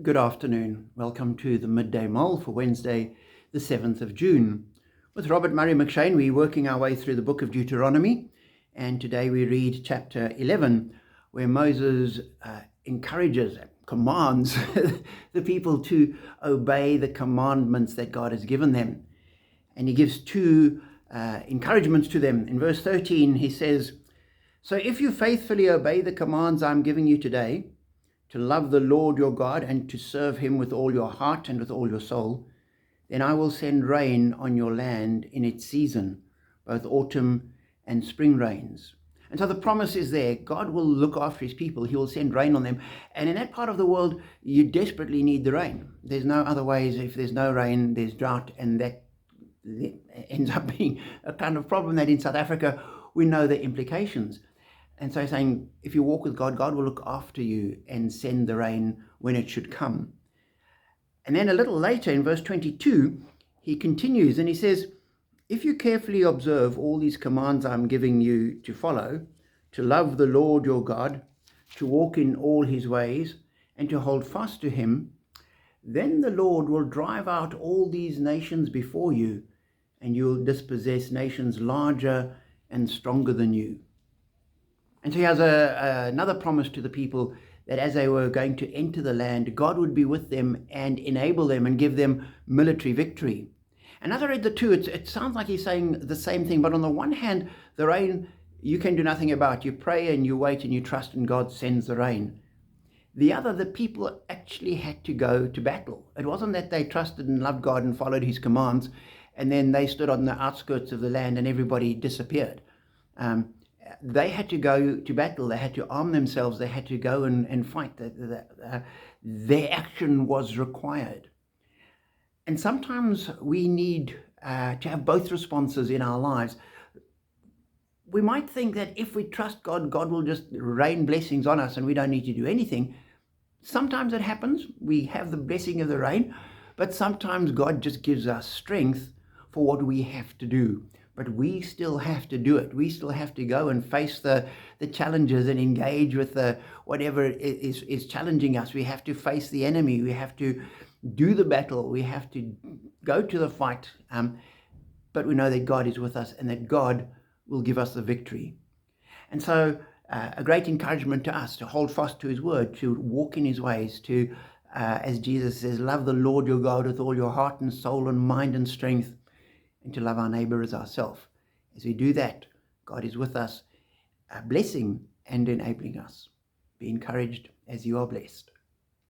Good afternoon. Welcome to the Midday Mull for Wednesday, the 7th of June. With Robert Murray McShane, we're working our way through the book of Deuteronomy, and today we read chapter 11, where Moses encourages, commands the people to obey the commandments that God has given them. And he gives two encouragements to them. In verse 13, he says, "So if you faithfully obey the commands I'm giving you today, to love the Lord your God and to serve him with all your heart and with all your soul, then I will send rain on your land in its season, both autumn and spring rains." And so the promise is there. God will look after his people. He will send rain on them. And in that part of the world, you desperately need the rain. There's no other ways. If there's no rain, there's drought, and that ends up being a kind of problem that in South Africa, we know the implications. And so he's saying, if you walk with God, God will look after you and send the rain when it should come. And then a little later in verse 22, he continues and he says, "If you carefully observe all these commands I'm giving you to follow, to love the Lord your God, to walk in all his ways, and to hold fast to him, then the Lord will drive out all these nations before you, and you will dispossess nations larger and stronger than you." And so he has another promise to the people that as they were going to enter the land, God would be with them and enable them and give them military victory. And as I read the two, it sounds like he's saying the same thing. But on the one hand, the rain you can do nothing about. You pray and you wait and you trust, and God sends the rain. The other, the people actually had to go to battle. It wasn't that they trusted and loved God and followed his commands, and then they stood on the outskirts of the land and everybody disappeared. They had to go to battle. They had to arm themselves. They had to go and fight. Their action was required. And sometimes we need to have both responses in our lives. We might think that if we trust God, God will just rain blessings on us and we don't need to do anything. Sometimes it happens. We have the blessing of the rain, but sometimes God just gives us strength for what we have to do. But we still have to do it. We still have to go and face the challenges and engage with whatever is challenging us. We have to face the enemy. We have to do the battle. We have to go to the fight. But we know that God is with us and that God will give us the victory. And so a great encouragement to us to hold fast to his word, to walk in his ways, to, as Jesus says, love the Lord your God with all your heart and soul and mind and strength, and to love our neighbor as ourselves. As we do that, God is with us, blessing and enabling us. Be encouraged as you are blessed.